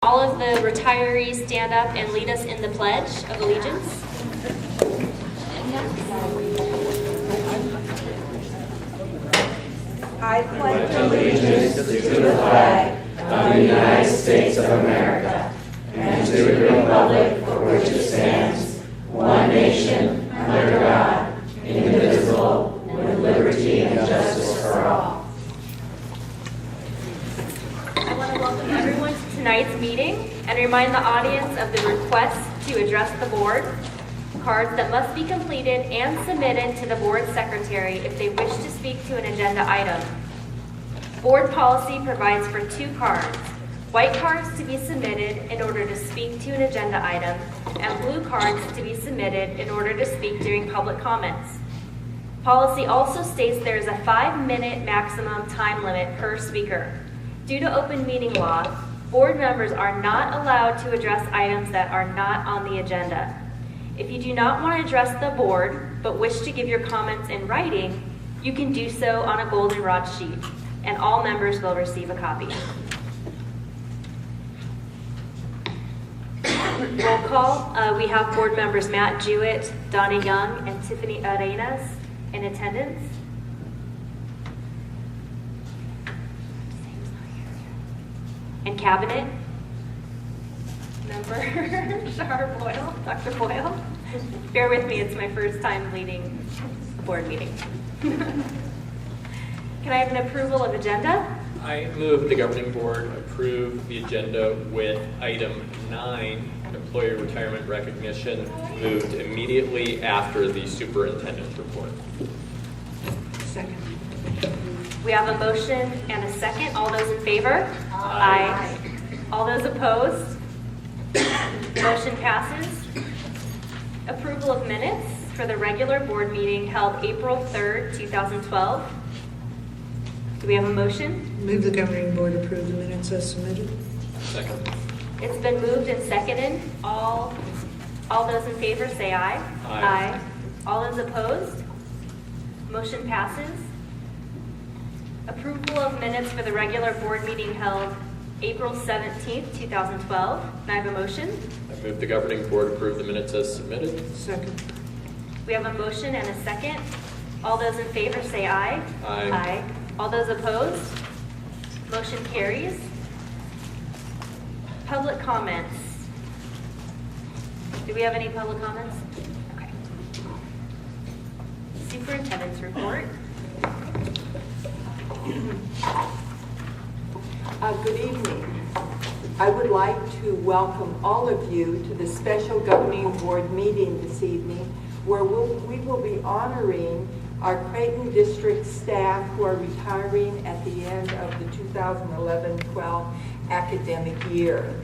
all of the retirees stand up and lead us in the Pledge of Allegiance. I pledge allegiance to the flag of the United States of America and to the republic for which it stands, one nation, under God, indivisible, with liberty and justice for all. I want to welcome everyone to tonight's meeting and remind the audience of the request to address the board, cards that must be completed and submitted to the board secretary if they wish to speak to an agenda item. Board policy provides for 2 cards, white cards to be submitted in order to speak to an agenda item, and blue cards to be submitted in order to speak during public comments. Policy also states there is a 5-minute maximum time limit per speaker. Due to open meeting law, board members are not allowed to address items that are not on the agenda. If you do not want to address the board, but wish to give your comments in writing, you can do so on a goldenrod sheet, and all members will receive a copy. Roll call. We have board members Matt Jewett, Donna Young, and Tiffany Arenas in attendance. And cabinet member Shar Boyle, Dr. Boyle. Bear with me, it's my first time leading a board meeting. Can I have an approval of agenda? I move the governing board approve the agenda with item 9, employee retirement recognition, moved immediately after the superintendent's report. Second. We have a motion and a second. All those in favor? Aye. All those opposed? Motion passes. Approval of minutes for the regular board meeting held April 3rd, 2012. Do we have a motion? Move the governing board approve the minutes as submitted. Second. It's been moved and seconded. All those in favor say aye. Aye. All those opposed? Motion passes. Approval of minutes for the regular board meeting held April 17th, 2012. Can I have a motion? I move the governing board approve the minutes as submitted. Second. We have a motion and a second. All those in favor say aye. Aye. Aye. All those opposed? Motion carries. Public comments. Do we have any public comments? Okay. Superintendent's report. Good evening. I would like to welcome all of you to the special governing board meeting this evening, where we will be honoring our Creighton District staff who are retiring at the end of the 2011-12 academic year.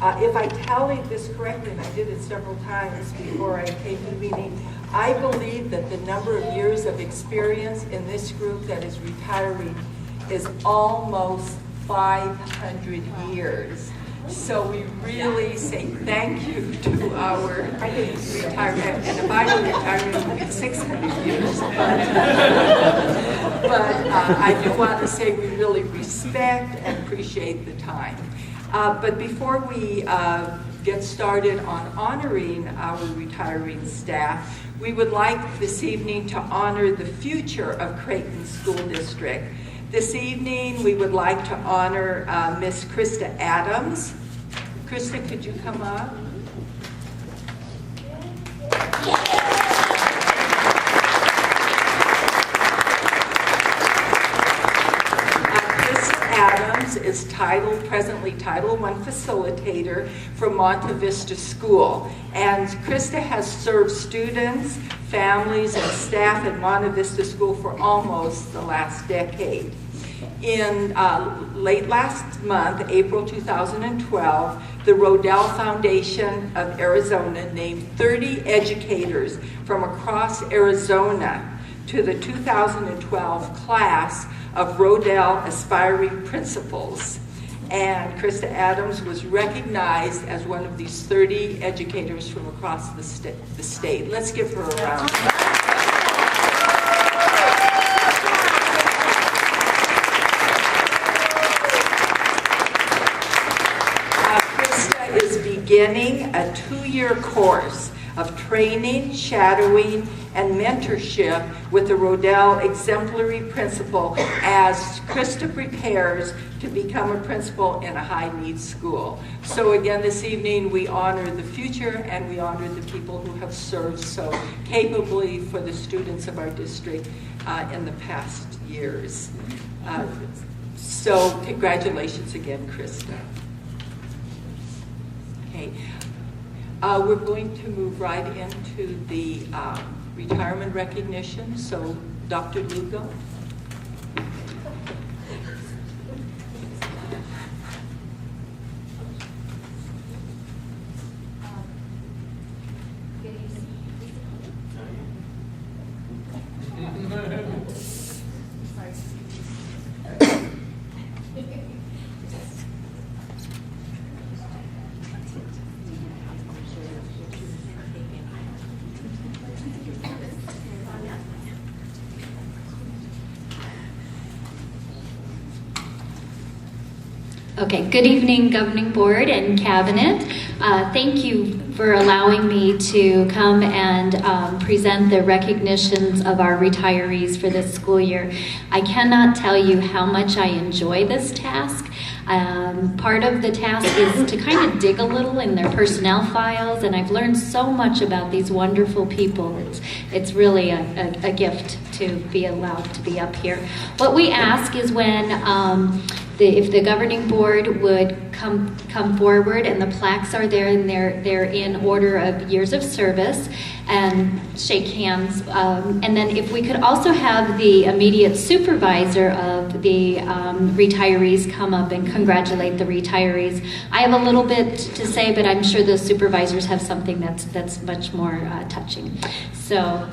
If I tallied this correctly, and I did it several times before I came to the meeting, I believe that the number of years of experience in this group that is retiring is almost 500 years. So we really say thank you to our retirement. And if I were retiring, it would be 600 years. But I do want to say we really respect and appreciate the time. But before we get started on honoring our retiring staff, we would like this evening to honor the future of Creighton School District. This evening, we would like to honor Miss Krista Adams. Krista, could you come up? Krista Adams is presently Title I facilitator for Monte Vista School. And Krista has served students, families, and staff at Monte Vista School for almost the last decade. In late last month, April 2012, the Rodell Foundation of Arizona named 30 educators from across Arizona to the 2012 class of Rodell Aspiring Principals. And Krista Adams was recognized as one of these 30 educators from across the state. Let's give her a round. beginning a 2-year course of training, shadowing, and mentorship with the Rodell Exemplary Principal as Krista prepares to become a principal in a high-needs school. So again, this evening, we honor the future and we honor the people who have served so capably for the students of our district in the past years. So congratulations again, Krista. Okay. We're going to move right into the retirement recognition. So, Dr. Lugo. Okay, good evening, Governing Board and Cabinet. Thank you for allowing me to come and present the recognitions of our retirees for this school year. I cannot tell you how much I enjoy this task. Part of the task is to kind of dig a little in their personnel files, and I've learned so much about these wonderful people. It's really a gift to be allowed to be up here. What we ask is when if the governing board would come forward, and the plaques are there, and they're in order of years of service, and shake hands. And then if we could also have the immediate supervisor of the retirees come up and congratulate the retirees. I have a little bit to say, but I'm sure the supervisors have something that's much more touching. So,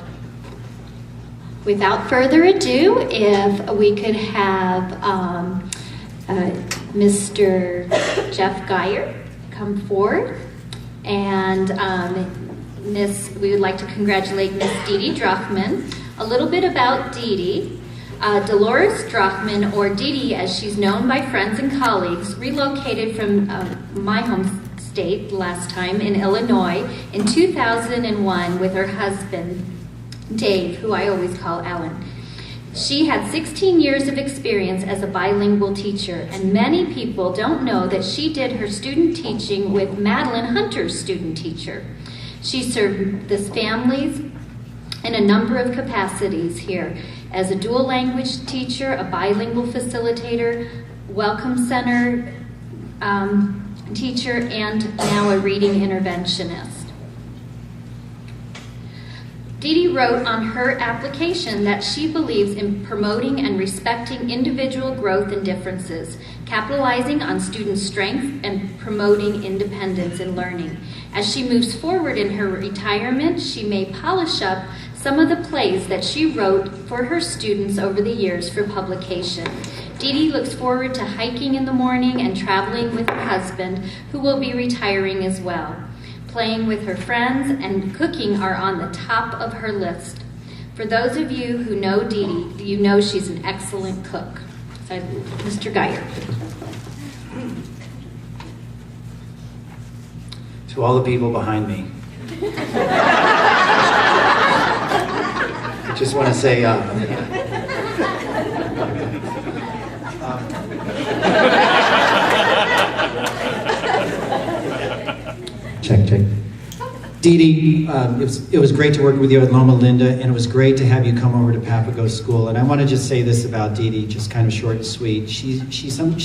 without further ado, if we could have Mr. Jeff Geyer come forward, and we would like to congratulate Miss Dee Dee Drachman. A little bit about Dee Dee. Dolores Drachman, or Dee Dee as she's known by friends and colleagues, relocated from my home state last time in Illinois in 2001 with her husband, Dave, who I always call Alan. She had 16 years of experience as a bilingual teacher, and many people don't know that she did her student teaching with Madeline Hunter's student teacher. She served this families in a number of capacities here, as a dual language teacher, a bilingual facilitator, welcome center teacher, and now a reading interventionist. Dee Dee wrote on her application that she believes in promoting and respecting individual growth and differences, capitalizing on students' strengths and promoting independence in learning. As she moves forward in her retirement, she may polish up some of the plays that she wrote for her students over the years for publication. Dee Dee looks forward to hiking in the morning and traveling with her husband, who will be retiring as well. Playing with her friends and cooking are on the top of her list. For those of you who know Dee Dee, you know she's an excellent cook. So, Mr. Geyer. To all the people behind me, I just want to say, check. Dee Dee, it was great to work with you at Loma Linda, and it was great to have you come over to Papago School. And I want to just say this about Dee Dee, just kind of short and sweet. She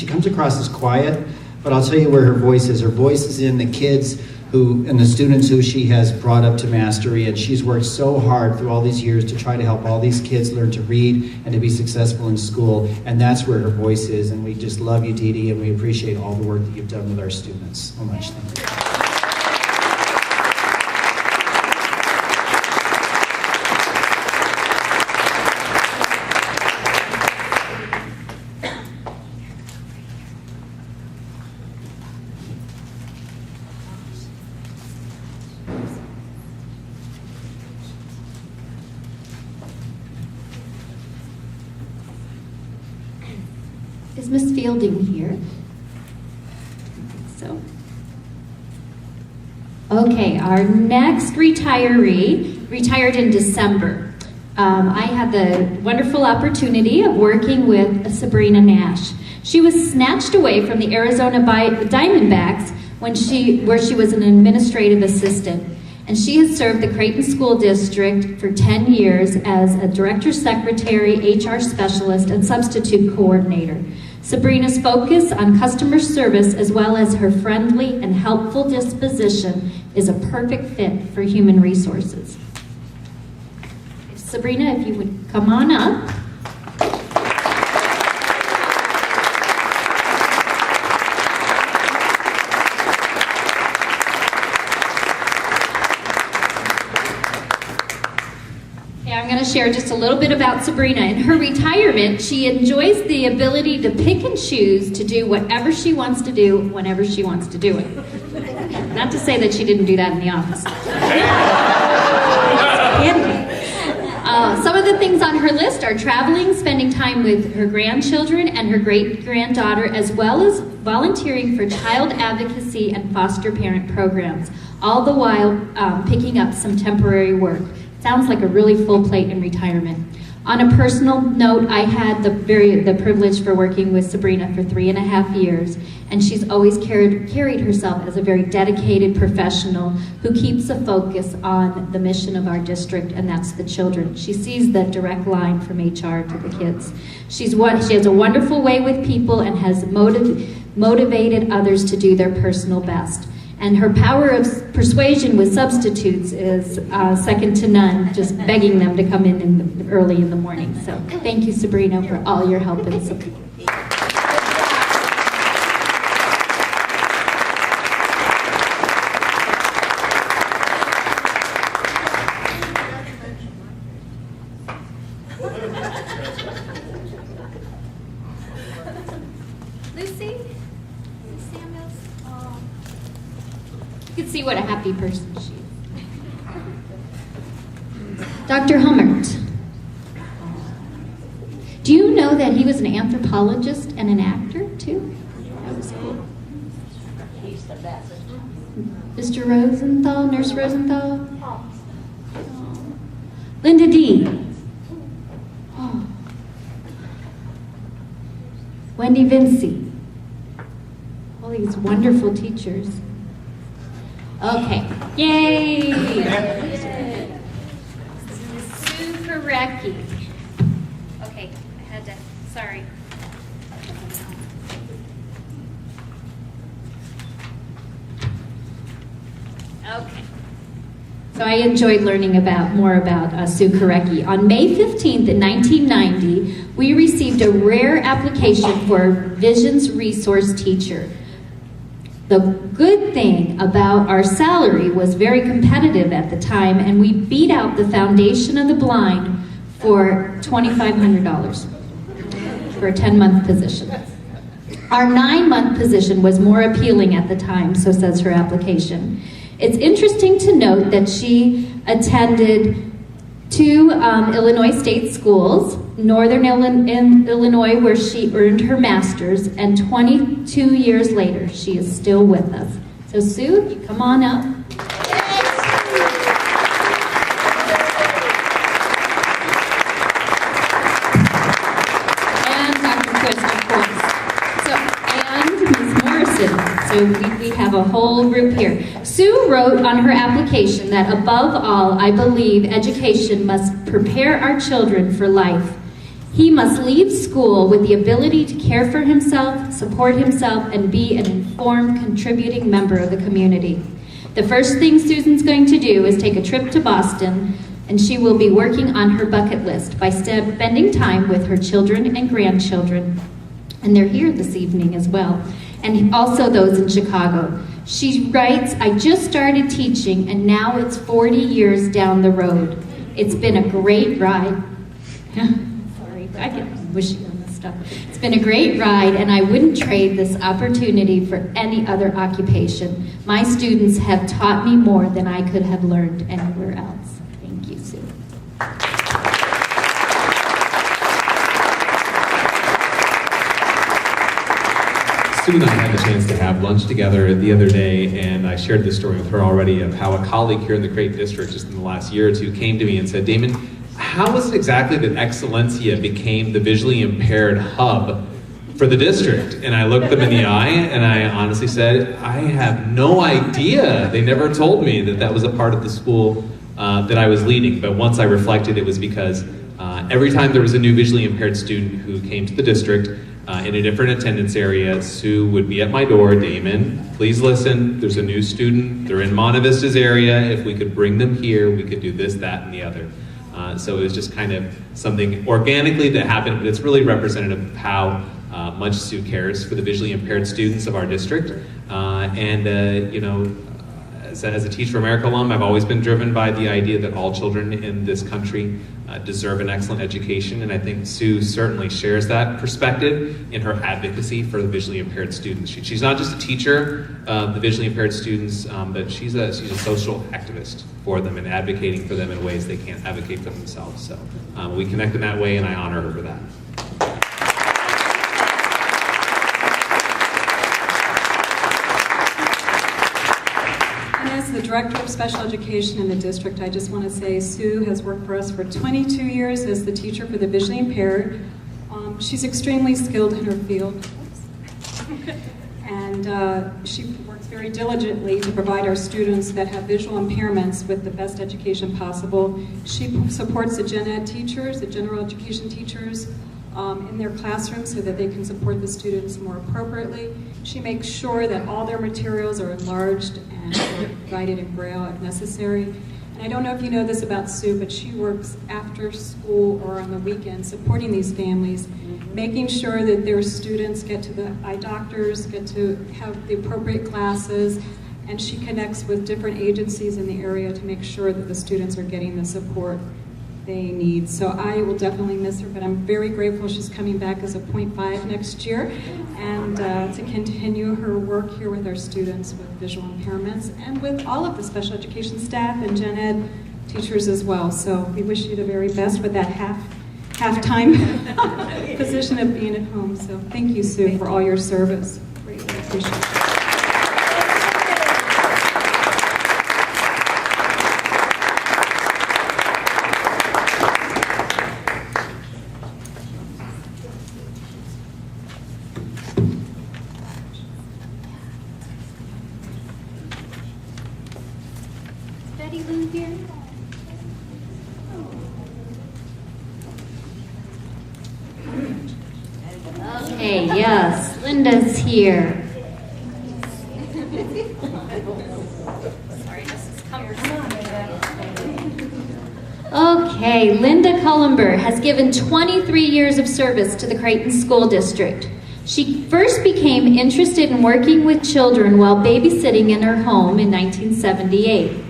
comes across as quiet, but I'll tell you where her voice is. Her voice is in the kids and the students who she has brought up to mastery, and she's worked so hard through all these years to try to help all these kids learn to read and to be successful in school, and that's where her voice is. And we just love you, Dee Dee, and we appreciate all the work that you've done with our students so much. Thank you. Is Miss Fielding here? So, Okay, our next retiree retired in December. I had the wonderful opportunity of working with Sabrina Nash. She was snatched away from the Arizona Diamondbacks where she was an administrative assistant. And she has served the Creighton School District for 10 years as a director secretary, HR specialist, and substitute coordinator. Sabrina's focus on customer service, as well as her friendly and helpful disposition, is a perfect fit for human resources. Sabrina, if you would come on up. I'm going to share just a little bit about Sabrina. In her retirement, she enjoys the ability to pick and choose to do whatever she wants to do whenever she wants to do it. Not to say that she didn't do that in the office. Some of the things on her list are traveling, spending time with her grandchildren and her great-granddaughter, as well as volunteering for child advocacy and foster parent programs, all the while picking up some temporary work. Sounds like a really full plate in retirement. On a personal note, I had the privilege for working with Sabrina for 3.5 years, and she's always carried herself as a very dedicated professional who keeps a focus on the mission of our district, and that's the children. She sees the direct line from HR to the kids. She has a wonderful way with people and has motivated others to do their personal best. And her power of persuasion with substitutes is second to none, just begging them to come in early in the morning. So thank you, Sabrina, for all your help and support. Lucy Samuels. You can see what a happy person she is. Dr. Hummert. Do you know that he was an anthropologist and an actor, too? That was cool. He's the best. Mr. Rosenthal, Nurse Rosenthal. Linda D. Oh. Wendy Vinci. All these wonderful teachers. Okay. Yay! Sue Karecki. Okay, I had to, sorry. Okay. So I enjoyed learning more about Sue Karecki. On May 15th in 1990, we received a rare application for Visions Resource Teacher. The good thing about our salary was very competitive at the time, and we beat out the Foundation of the Blind for $2,500 for a 10-month position. Our 9-month position was more appealing at the time, so says her application. It's interesting to note that she attended 2 Illinois state schools, Northern Illinois, where she earned her master's, and 22 years later, she is still with us. So Sue, you come on up. And Dr. Twist, of course. And Ms. Morrison. So we have a whole group here. Sue wrote on her application that above all, I believe education must prepare our children for life. He must leave school with the ability to care for himself, support himself, and be an informed, contributing member of the community. The first thing Susan's going to do is take a trip to Boston, and she will be working on her bucket list by spending time with her children and grandchildren. And they're here this evening as well, and also those in Chicago. She writes, I just started teaching, and now it's 40 years down the road. It's been a great ride. Sorry, I get wishy on this stuff. It's been a great ride, and I wouldn't trade this opportunity for any other occupation. My students have taught me more than I could have learned anywhere else. Thank you, Sue. Sue and I had the chance to have lunch together the other day, and I shared this story with her already of how a colleague here in the Creighton District just in the last year or two came to me and said, Damon, how is it exactly that Excellencia became the visually impaired hub for the district? And I looked them in the eye and I honestly said, I have no idea. They never told me that that was a part of the school that I was leading. But once I reflected, it was because every time there was a new visually impaired student who came to the district in a different attendance area, Sue would be at my door, Damon, please listen, there's a new student, they're in Monte Vista's area, if we could bring them here, we could do this, that, and the other. So it was just kind of something organically that happened, but it's really representative of how much Sue cares for the visually impaired students of our district. You know, as a Teach for America alum, I've always been driven by the idea that all children in this country deserve an excellent education, and I think Sue certainly shares that perspective in her advocacy for the visually impaired students. She's not just a teacher of the visually impaired students, but she's a social activist for them and advocating for them in ways they can't advocate for themselves. So we connect in that way, and I honor her for that. As the Director of Special Education in the district, I just want to say Sue has worked for us for 22 years as the teacher for the visually impaired. She's extremely skilled in her field. And she works very diligently to provide our students that have visual impairments with the best education possible. She supports the gen ed teachers, the general education teachers, in their classrooms so that they can support the students more appropriately. She makes sure that all their materials are enlarged and provided in Braille if necessary. And I don't know if you know this about Sue, but she works after school or on the weekend supporting these families, making sure that their students get to the eye doctors, get to have the appropriate classes, and she connects with different agencies in the area to make sure that the students are getting the support they need. So I will definitely miss her, but I'm very grateful she's coming back as a .5 next year, and to continue her work here with our students with visual impairments and with all of the special education staff and gen ed teachers as well. So we wish you the very best with that half-time position of being at home. So thank you, Sue, for all your service. Greatly appreciate it. Betty Lou here? Okay, yes, Linda's here. Okay, Linda Cullenber has given 23 years of service to the Creighton School District. She first became interested in working with children while babysitting in her home in 1978.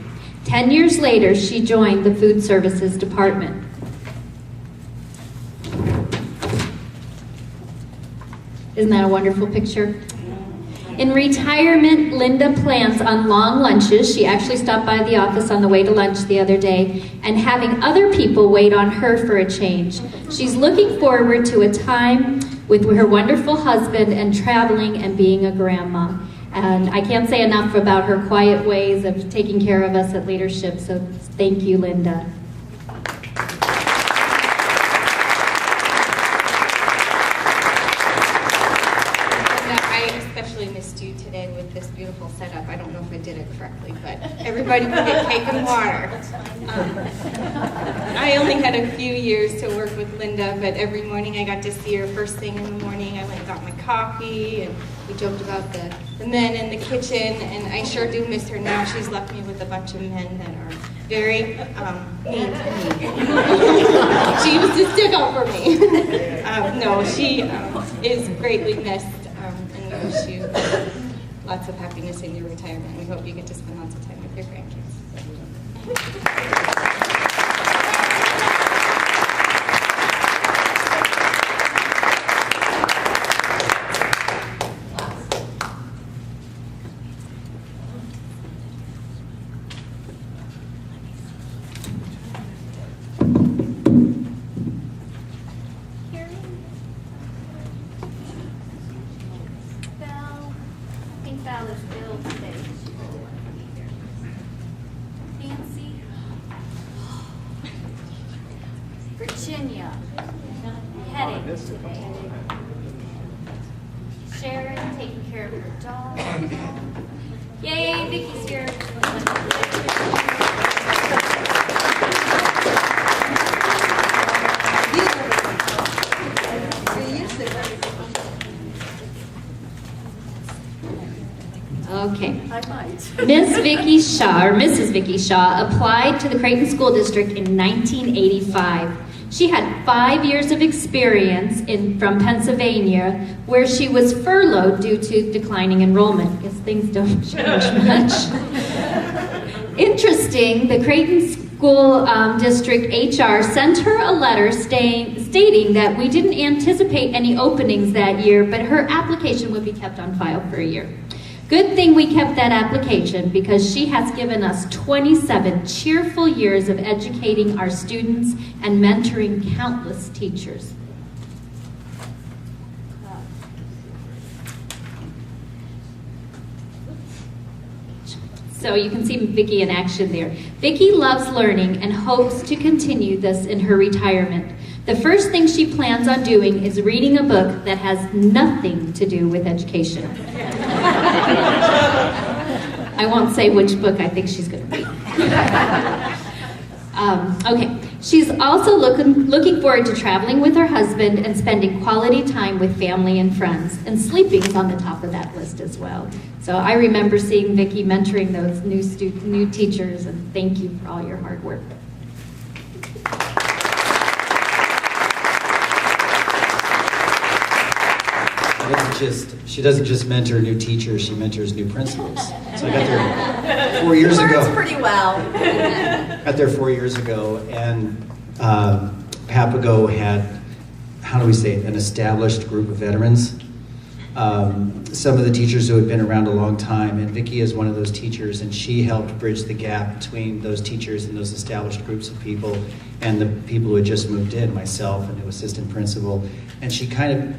10 years later, she joined the Food Services Department. Isn't that a wonderful picture? In retirement, Linda plans on long lunches. She actually stopped by the office on the way to lunch the other day, and having other people wait on her for a change. She's looking forward to a time with her wonderful husband and traveling and being a grandma. And I can't say enough about her quiet ways of taking care of us at leadership, so thank you, Linda. I especially missed you today with this beautiful setup. I don't know if I did it correctly, but everybody can get cake and water. I only had a few years to work with Linda, but every morning I got to see her first thing in the morning. I went and got my coffee, and we joked about the men in the kitchen, and I sure do miss her now. She's left me with a bunch of men that are very mean to me. She used to stick up for me. No, she is greatly missed, and we wish you lots of happiness in your retirement. We hope you get to spend lots of time with your grandkids. Bell. Virginia heading today? Sharon taking care of her dog. Yay, Vicky's here. Okay. I might. Miss Vicky Shaw, or Mrs. Vicky Shaw, applied to the Creighton School District in 1985. She had 5 years of experience from Pennsylvania, where she was furloughed due to declining enrollment. I guess things don't change much. Interesting, the Creighton School District HR sent her a letter stating that we didn't anticipate any openings that year, but her application would be kept on file for a year. Good thing we kept that application, because she has given us 27 cheerful years of educating our students and mentoring countless teachers. So you can see Vicki in action there. Vicki loves learning and hopes to continue this in her retirement. The first thing she plans on doing is reading a book that has nothing to do with education. I won't say which book I think she's going to read. Okay. She's also looking forward to traveling with her husband and spending quality time with family and friends. And sleeping is on the top of that list as well. So I remember seeing Vicki mentoring those new teachers, and thank you for all your hard work. She doesn't just mentor new teachers, she mentors new principals. So I got there 4 years ago. Works pretty well. Got there 4 years ago, and Papago had, how do we say it, an established group of veterans. Some of the teachers who had been around a long time, and Vicki is one of those teachers, and she helped bridge the gap between those teachers and those established groups of people and the people who had just moved in, myself and the assistant principal. And she kind of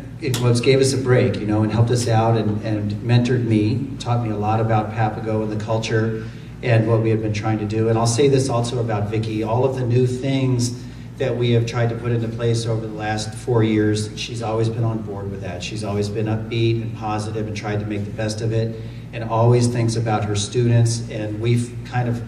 gave us a break, you know, and helped us out and mentored me, taught me a lot about Papago and the culture and what we had been trying to do. And I'll say this also about Vicki, all of the new things that we have tried to put into place over the last 4 years, she's always been on board with that. She's always been upbeat and positive and tried to make the best of it, and always thinks about her students. And we've kind of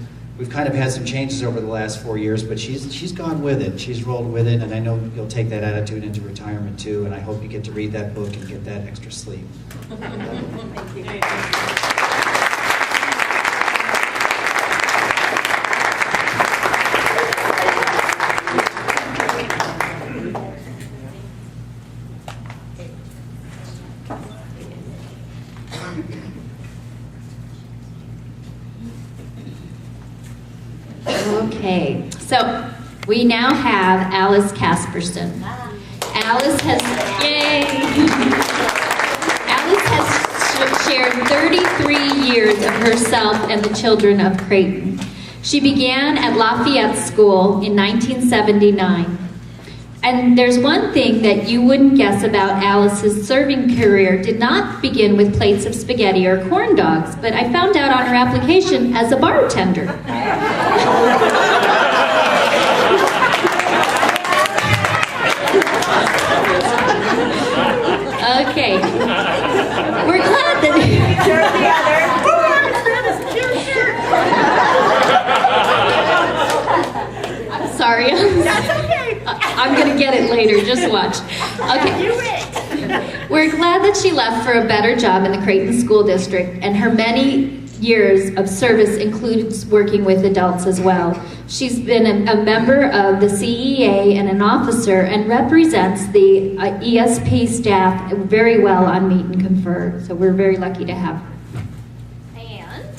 had some changes over the last 4 years, but she's gone with it. She's rolled with it, and I know you'll take that attitude into retirement too, and I hope you get to read that book and get that extra sleep. Thank you. Okay, so we now have Alice Casperson. Alice has, yay! Alice has shared 33 years of herself and the children of Creighton. She began at Lafayette School in 1979. And there's one thing that you wouldn't guess about Alice's serving career did not begin with plates of spaghetti or corn dogs, but I found out on her application as a bartender. Okay. We're glad that... Serve the other. I'm sorry. That's okay. I'm going to get it later. Just watch. Okay. We're glad that she left for a better job in the Creighton School District, and her many years of service includes working with adults as well. She's been a member of the CEA and an officer, and represents the ESP staff very well on Meet and Confer. So we're very lucky to have her. And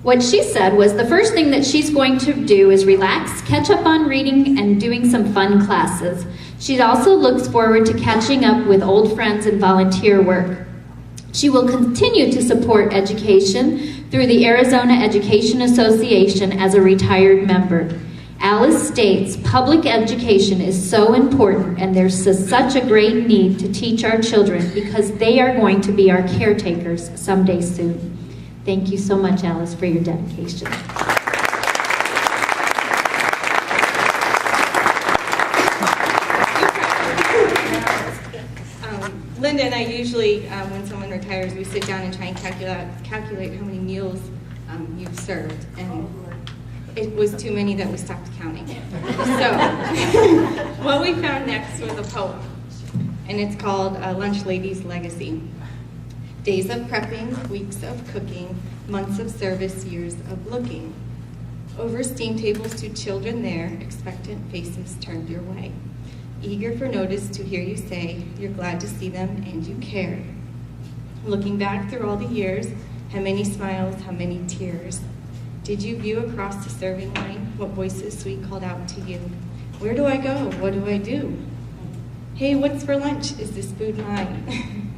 what she said was the first thing that she's going to do is relax, catch up on reading, and doing some fun classes. She also looks forward to catching up with old friends and volunteer work. She will continue to support education through the Arizona Education Association as a retired member. Alice states, public education is so important, and there's such a great need to teach our children because they are going to be our caretakers someday soon. Thank you so much, Alice, for your dedication. usually when someone retires, we sit down and try and calculate how many meals you've served. And it was too many that we stopped counting. So what we found next was a poem, and it's called Lunch Lady's Legacy. Days of prepping, weeks of cooking, months of service, years of looking. Over steam tables, 2 children there, expectant faces turned your way. Eager for notice to hear you say, you're glad to see them and you care. Looking back through all the years, how many smiles, how many tears. Did you view across the serving line what voices sweet called out to you? Where do I go? What do I do? Hey, what's for lunch? Is this food mine?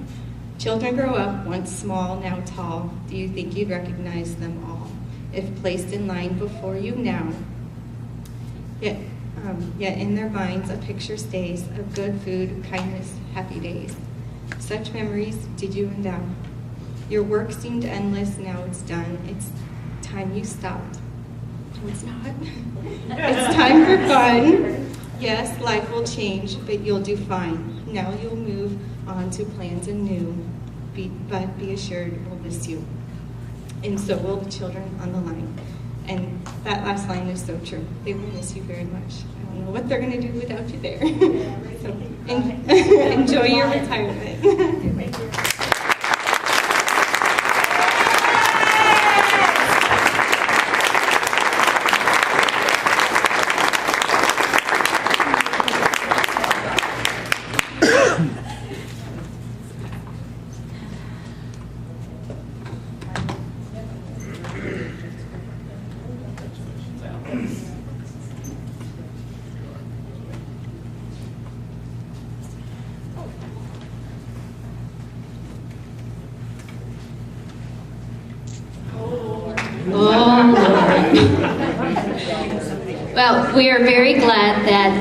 Children grow up, once small, now tall. Do you think you'd recognize them all? If placed in line before you now. Yet in their minds a picture stays of good food, kindness, happy days. Such memories did you endow. Your work seemed endless, now it's done. It's time you stopped. No, it's not. It's time for fun. Yes, life will change, but you'll do fine. Now you'll move on to plans anew, but be assured we'll miss you. And so will the children on the line. And that last line is so true. They will miss you very much. I don't know what they're going to do without you there. So enjoy your retirement. Well, we are very glad that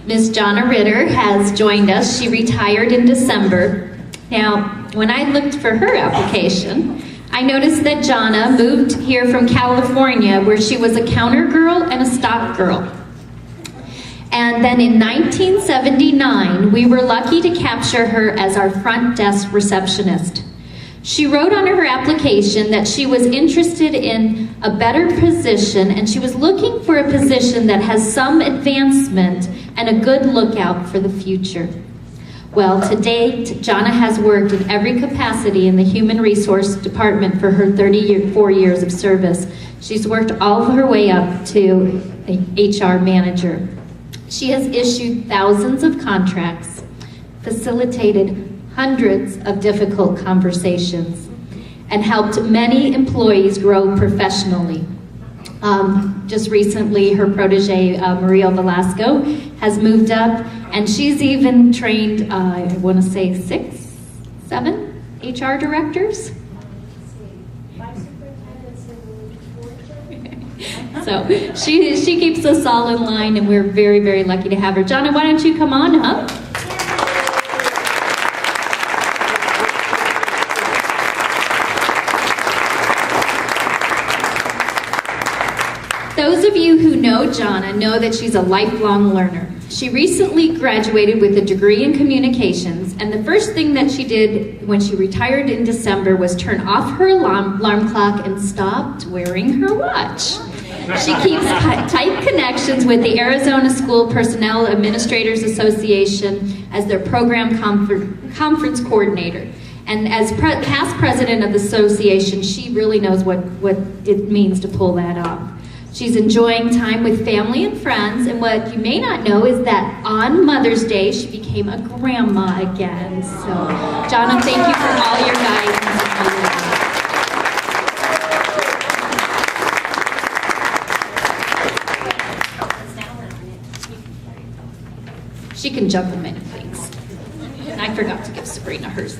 Ms. Jonna Ritter has joined us. She retired in December. Now, when I looked for her application, I noticed that Jonna moved here from California, where she was a counter girl and a stock girl. And then in 1979, we were lucky to capture her as our front desk receptionist. She wrote on her application that she was interested in a better position, and she was looking for a position that has some advancement and a good lookout for the future. Well, to date, Jonna has worked in every capacity in the Human Resource Department for her 34 years of service. She's worked all her way up to an HR manager. She has issued thousands of contracts, facilitated hundreds of difficult conversations, and helped many employees grow professionally. Just recently, her protege, Maria Velasco, has moved up, and she's even trained, I want to say 6, 7 HR directors. So she keeps us all in line, and we're very, very lucky to have her. Jonna, why don't you come on up? Those of you who know Jonna know that she's a lifelong learner. She recently graduated with a degree in communications, and the first thing that she did when she retired in December was turn off her alarm clock and stopped wearing her watch. She keeps tight connections with the Arizona School Personnel Administrators Association as their program conference coordinator. And as past president of the association, she really knows what it means to pull that off. She's enjoying time with family and friends, and what you may not know is that on Mother's Day, she became a grandma again. So, Jonna, thank you for all your guidance and all your help. She can juggle many things. And I forgot to give Sabrina hers.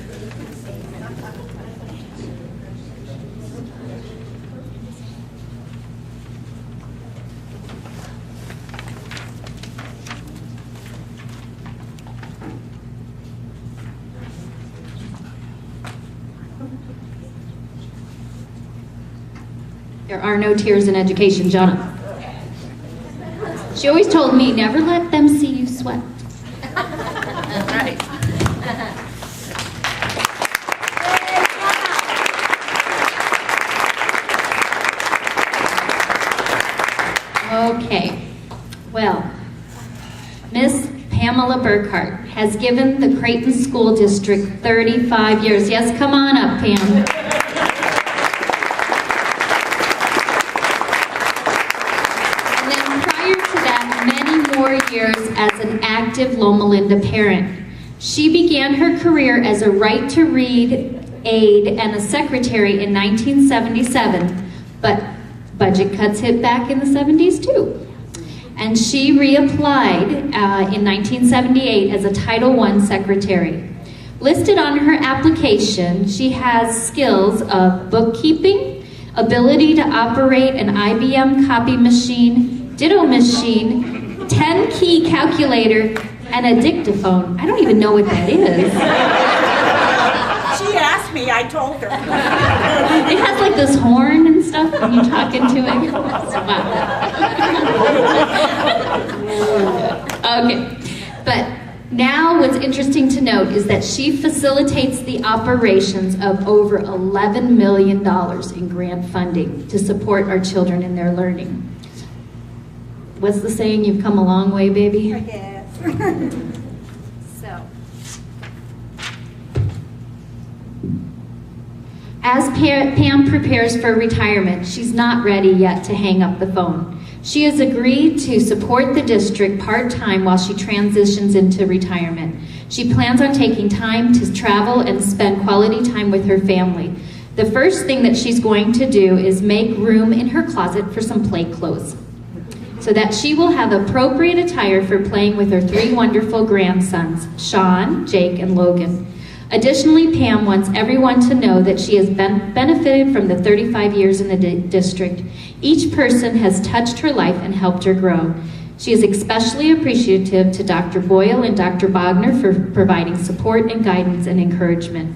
There are no tears in education, Jonna. She always told me, never let them see you sweat. That's right. Okay, well, Miss Pamela Burkhart has given the Creighton School District 35 years. Yes, come on up, Pam. And then prior to that, many more years as an active Loma Linda parent. She began her career as a Right to Read aide and a secretary in 1977, but budget cuts hit back in the 70s too. And she reapplied in 1978 as a Title I secretary. Listed on her application, she has skills of bookkeeping, ability to operate an IBM copy machine, ditto machine, 10-key calculator, and a dictaphone. I don't even know what that is. She asked me, I told her. It has like this horn and stuff when you talk into it. Wow. Okay, but now what's interesting to note is that she facilitates the operations of over $11 million in grant funding to support our children in their learning. What's the saying? You've come a long way, baby? I guess. So, As Pam prepares for retirement, she's not ready yet to hang up the phone. She has agreed to support the district part-time while she transitions into retirement. She plans on taking time to travel and spend quality time with her family. The first thing that she's going to do is make room in her closet for some play clothes, so that she will have appropriate attire for playing with her 3 wonderful grandsons, Sean, Jake, and Logan. Additionally, Pam wants everyone to know that she has benefited from the 35 years in the district. Each person has touched her life and helped her grow. She is especially appreciative to Dr. Boyle and Dr. Bogner for providing support and guidance and encouragement.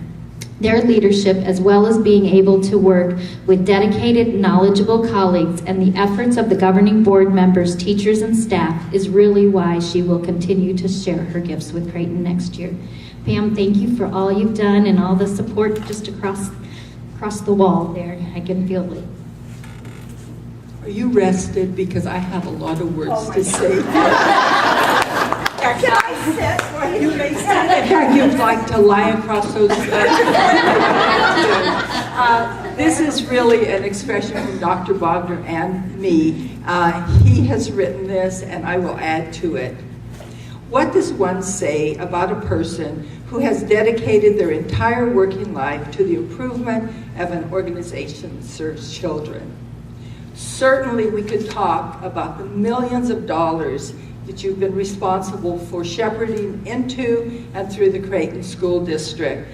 Their leadership, as well as being able to work with dedicated, knowledgeable colleagues and the efforts of the governing board members, teachers, and staff, is really why she will continue to share her gifts with Creighton next year. Pam, thank you for all you've done and all the support just across the wall there. I can feel it. Are you rested? Because I have a lot of words to say. Can I sit where you may sit? Yeah, you'd like to lie across those. This is really an expression from Dr. Bogner and me. He has written this, and I will add to it. What does one say about a person who has dedicated their entire working life to the improvement of an organization that serves children? Certainly we could talk about the millions of dollars that you've been responsible for shepherding into and through the Creighton School District.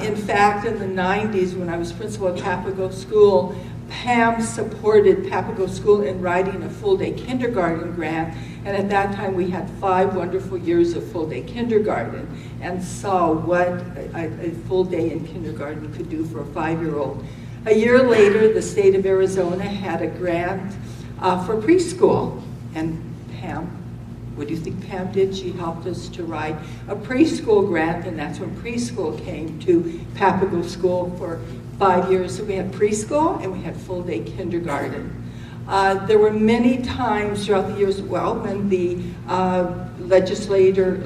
In fact, in the 90s, when I was principal at Papago School, Pam supported Papago School in writing a full-day kindergarten grant, and at that time we had 5 wonderful years of full-day kindergarten and saw what a full day in kindergarten could do for a 5-year-old. A year later, the state of Arizona had a grant for preschool, and Pam, what do you think Pam did? She helped us to write a preschool grant, and that's when preschool came to Papago School for 5 years. So we had preschool and we had full-day kindergarten. There were many times throughout the years, well, when the legislature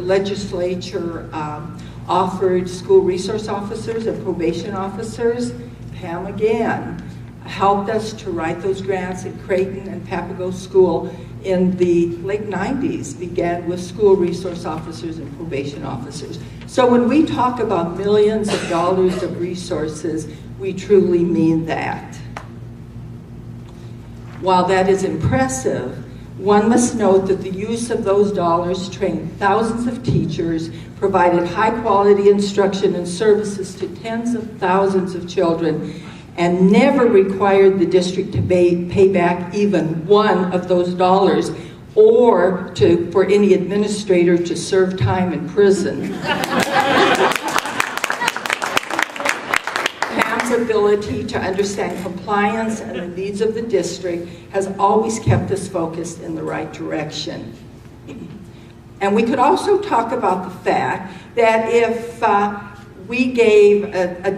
offered school resource officers and probation officers. Pam again helped us to write those grants at Creighton and Papago School in the late 90s, began with school resource officers and probation officers. So when we talk about millions of dollars of resources, we truly mean that. While that is impressive, one must note that the use of those dollars trained thousands of teachers, provided high-quality instruction and services to tens of thousands of children, and never required the district to pay back even one of those dollars or for any administrator to serve time in prison. Pam's ability to understand compliance and the needs of the district has always kept us focused in the right direction. And we could also talk about the fact that if we gave a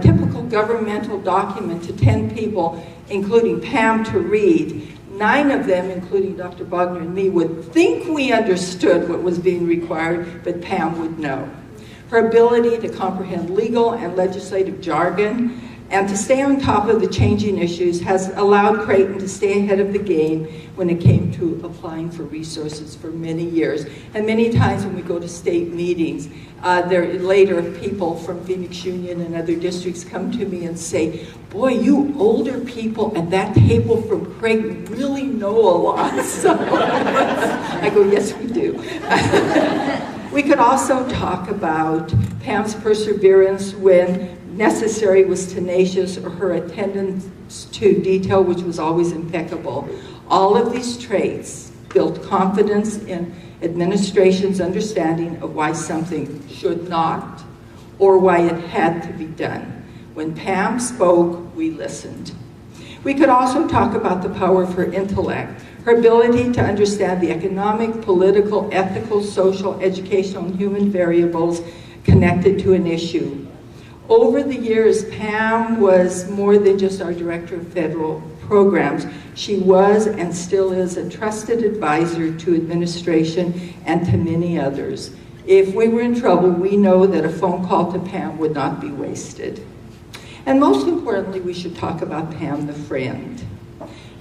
typical governmental document to 10 people, including Pam, to read, 9 of them, including Dr. Bogner and me, would think we understood what was being required, but Pam would know. Her ability to comprehend legal and legislative jargon and to stay on top of the changing issues has allowed Creighton to stay ahead of the game when it came to applying for resources for many years. And many times when we go to state meetings, later people from Phoenix Union and other districts come to me and say, boy, you older people at that table from Creighton really know a lot. So I go, yes, we do. We could also talk about Pam's perseverance when necessary was tenacious, or her attendance to detail, which was always impeccable. All of these traits built confidence in administration's understanding of why something should not, or why it had to be done. When Pam spoke, we listened. We could also talk about the power of her intellect, her ability to understand the economic, political, ethical, social, educational, and human variables connected to an issue. Over the years, Pam was more than just our Director of Federal Programs. She was and still is a trusted advisor to administration and to many others. If we were in trouble, we know that a phone call to Pam would not be wasted. And most importantly, we should talk about Pam the friend.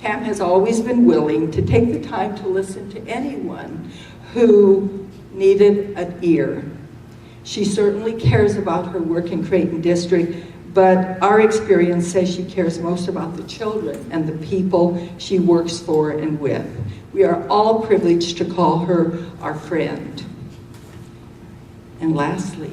Pam has always been willing to take the time to listen to anyone who needed an ear. She certainly cares about her work in Creighton District, but our experience says she cares most about the children and the people she works for and with. We are all privileged to call her our friend. And lastly,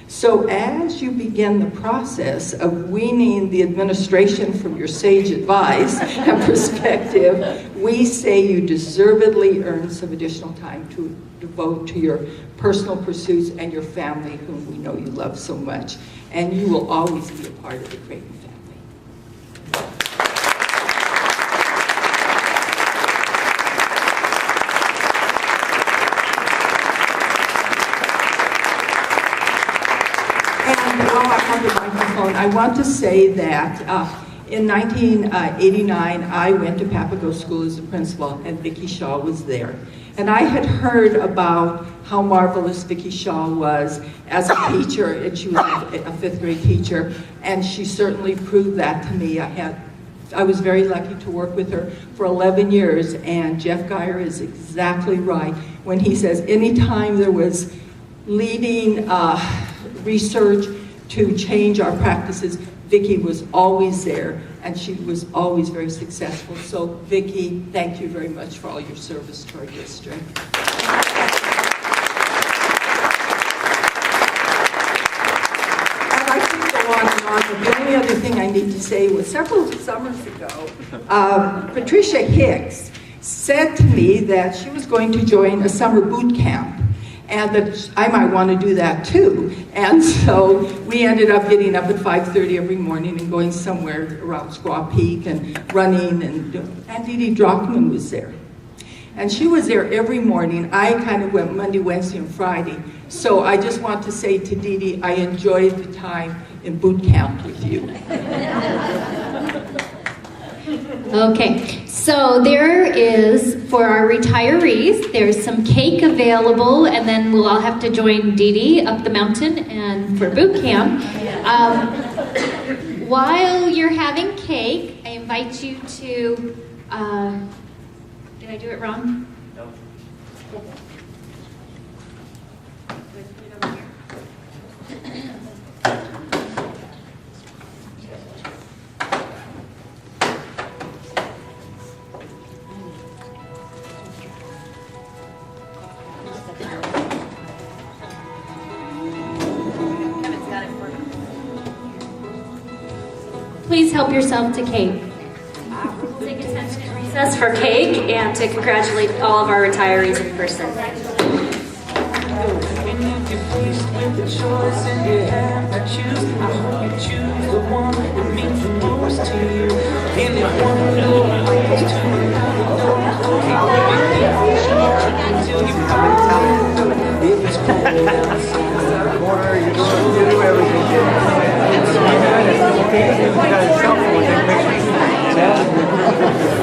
so as you begin the process of weaning the administration from your sage advice and perspective, we say you deservedly earn some additional time to devote to your personal pursuits and your family, whom we know you love so much. And you will always be a part of the Creighton family. I want to say that in 1989, I went to Papago School as a principal, and Vicki Shaw was there. And I had heard about how marvelous Vicki Shaw was as a teacher, and she was a 5th grade teacher, and she certainly proved that to me. I was very lucky to work with her for 11 years, and Jeff Geyer is exactly right when he says anytime there was leading research to change our practices, Vicki was always there, and she was always very successful. So Vicki, thank you very much for all your service to our district. I could go on and on, but the only other thing I need to say was several summers ago, Patricia Hicks said to me that she was going to join a summer boot camp, and that I might want to do that too. And so we ended up getting up at 5:30 every morning and going somewhere around Squaw Peak and running, and Dee Dee Drockman was there. And she was there every morning. I kind of went Monday, Wednesday, and Friday. So I just want to say to Dee Dee, I enjoyed the time in boot camp with you. Okay, so there is, for our retirees, there's some cake available, and then we'll all have to join Dee Dee up the mountain and for boot camp. While you're having cake, I invite you to, did I do it wrong? No. Please help yourself to cake. We'll take a 10-minute recess for cake and to congratulate all of our retirees in person. You're going to do everything. got a cell phone, they make me